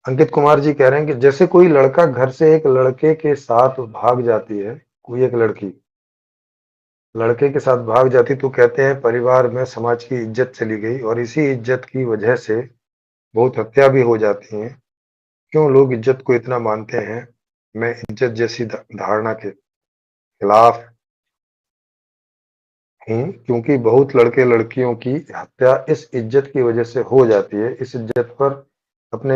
अंकित कुमार जी कह रहे हैं कि जैसे कोई लड़का घर से एक लड़के के साथ भाग जाती है, कोई एक लड़की लड़के के साथ भाग जाती, तो कहते हैं परिवार में समाज की इज्जत चली गई और इसी इज्जत की वजह से बहुत हत्या भी हो जाती हैं। क्यों लोग इज्जत को इतना मानते हैं? मैं इज्जत जैसी धारणा के खिलाफ हूँ, क्योंकि बहुत लड़के लड़कियों की हत्या इस इज्जत की वजह से हो जाती है। इस इज्जत पर अपने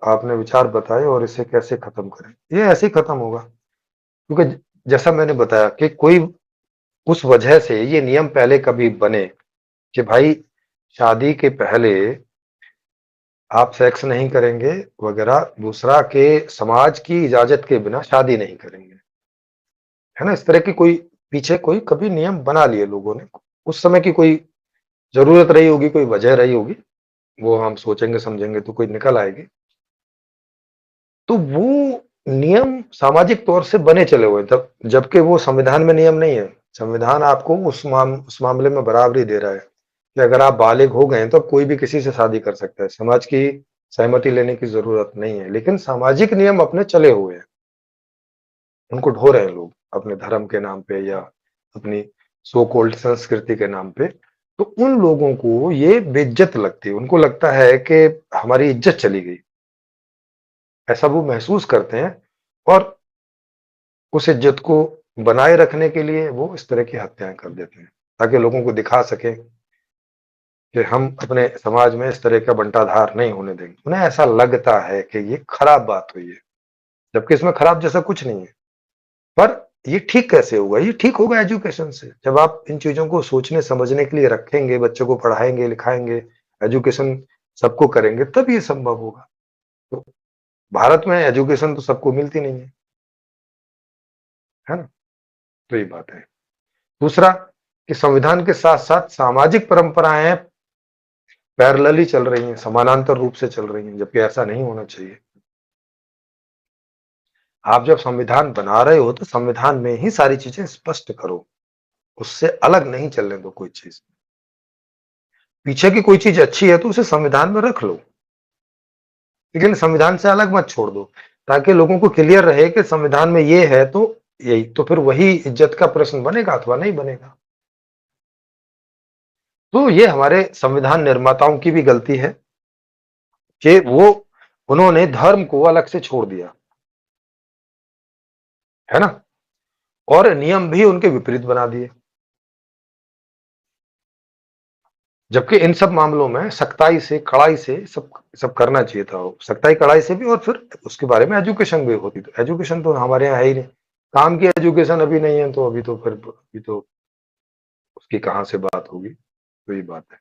आपने विचार बताए और इसे कैसे खत्म करें? ये ऐसे ही खत्म होगा, क्योंकि जैसा मैंने बताया कि कोई उस वजह से ये नियम पहले कभी बने कि भाई शादी के पहले आप सेक्स नहीं करेंगे वगैरह, दूसरा के समाज की इजाजत के बिना शादी नहीं करेंगे, है ना? इस तरह की कोई पीछे कोई कभी नियम बना लिए लोगों ने, उस समय की कोई जरूरत रही होगी, कोई वजह रही होगी, वो हम सोचेंगे समझेंगे तो कोई निकल आएगी। तो वो नियम सामाजिक तौर से बने चले हुए तब, जबकि वो संविधान में नियम नहीं है। संविधान आपको उस मामले में बराबरी दे रहा है कि अगर आप बालिग हो गए तो कोई भी किसी से शादी कर सकता है, समाज की सहमति लेने की जरूरत नहीं है। लेकिन सामाजिक नियम अपने चले हुए हैं, उनको ढो रहे हैं लोग अपने धर्म के नाम पे या अपनी सो कॉल्ड संस्कृति के नाम पे। तो उन लोगों को ये बेइज्जत लगती है, उनको लगता है कि हमारी इज्जत चली गई, ऐसा वो महसूस करते हैं। और उस इज्जत को बनाए रखने के लिए वो इस तरह की हत्याएं कर देते हैं, ताकि लोगों को दिखा सके कि हम अपने समाज में इस तरह का बंटाधार नहीं होने देंगे। उन्हें ऐसा लगता है कि ये खराब बात हुई है, जबकि इसमें खराब जैसा कुछ नहीं है। पर ये ठीक कैसे होगा? ये ठीक होगा एजुकेशन से। जब आप इन चीजों को सोचने समझने के लिए रखेंगे, बच्चों को पढ़ाएंगे लिखाएंगे, एजुकेशन सबको करेंगे, तब ये संभव होगा। तो भारत में एजुकेशन तो सबको मिलती नहीं है ना? तो ये बात है। दूसरा कि संविधान के साथ साथ सामाजिक परंपराएं पैरेलली चल रही हैं, समानांतर रूप से चल रही हैं, जबकि ऐसा नहीं होना चाहिए। आप जब संविधान बना रहे हो तो संविधान में ही सारी चीजें स्पष्ट करो, उससे अलग नहीं चलने दो कोई चीज। पीछे की कोई चीज अच्छी है तो उसे संविधान में रख लो, लेकिन संविधान से अलग मत छोड़ दो, ताकि लोगों को क्लियर रहे कि संविधान में ये है तो यही, तो फिर वही इज्जत का प्रश्न बनेगा अथवा नहीं बनेगा। तो ये हमारे संविधान निर्माताओं की भी गलती है कि उन्होंने धर्म को अलग से छोड़ दिया, है ना? और नियम भी उनके विपरीत बना दिए, जबकि इन सब मामलों में सख्ताई से कड़ाई से सब सब करना चाहिए था, सख्ताई कड़ाई से भी, और फिर उसके बारे में एजुकेशन भी होती। तो एजुकेशन तो हमारे यहाँ है ही नहीं, काम की एजुकेशन अभी नहीं है, तो अभी तो उसकी कहाँ से बात होगी? तो ये बात है।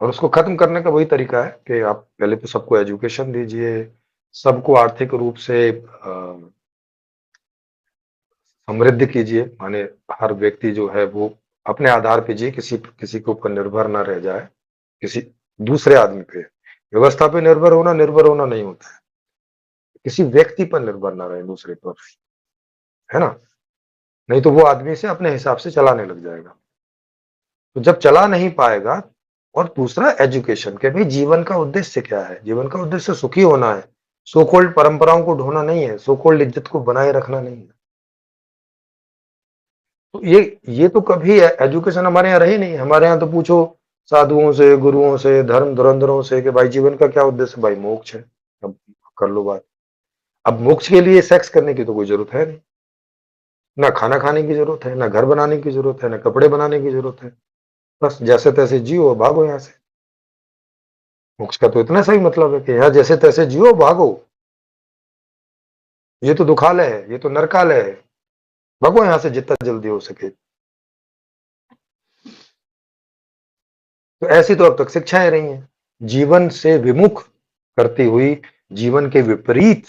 और उसको खत्म करने का वही तरीका है कि आप पहले तो सबको एजुकेशन दीजिए, सबको आर्थिक रूप से समृद्ध कीजिए, माने हर व्यक्ति जो है वो अपने आधार पे जिए, किसी किसी के ऊपर निर्भर ना रह जाए, किसी दूसरे आदमी पे। व्यवस्था पे निर्भर होना नहीं होता है, किसी व्यक्ति पर निर्भर ना रहे दूसरे पर, है ना? नहीं तो वो आदमी से अपने हिसाब से चलाने लग जाएगा। तो जब चला नहीं पाएगा, और दूसरा एजुकेशन के भाई जीवन का उद्देश्य क्या है? जीवन का उद्देश्य सुखी होना है, सो कॉल्ड परंपराओं को ढोना नहीं है, सो कॉल्ड इज्जत को बनाए रखना नहीं है। तो ये तो कभी एजुकेशन हमारे यहाँ रही नहीं। हमारे यहाँ तो पूछो साधुओं से, गुरुओं से, धर्म धुरंधरों से कि भाई जीवन का क्या उद्देश्य? भाई मोक्ष है। अब कर लो बात। अब मोक्ष के लिए सेक्स करने की तो कोई जरूरत है नहीं, ना खाना खाने की जरूरत है, ना घर बनाने की जरूरत है, ना कपड़े बनाने की जरूरत है। बस जैसे तैसे जियो, भागो यहाँ से। मोक्ष का तो इतना सही मतलब है कि यहाँ जैसे तैसे जियो, भागो। ये तो दुखालय है, ये तो नरकालय है, भागो यहाँ से जितना जल्दी हो सके। तो ऐसी तो अब तक शिक्षाएं रही हैं, जीवन से विमुख करती हुई, जीवन के विपरीत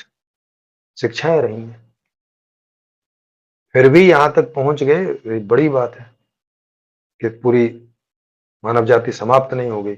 शिक्षाएं रही हैं। फिर भी यहां तक पहुंच गए, ये बड़ी बात है कि पूरी मानव जाति समाप्त नहीं हो गई।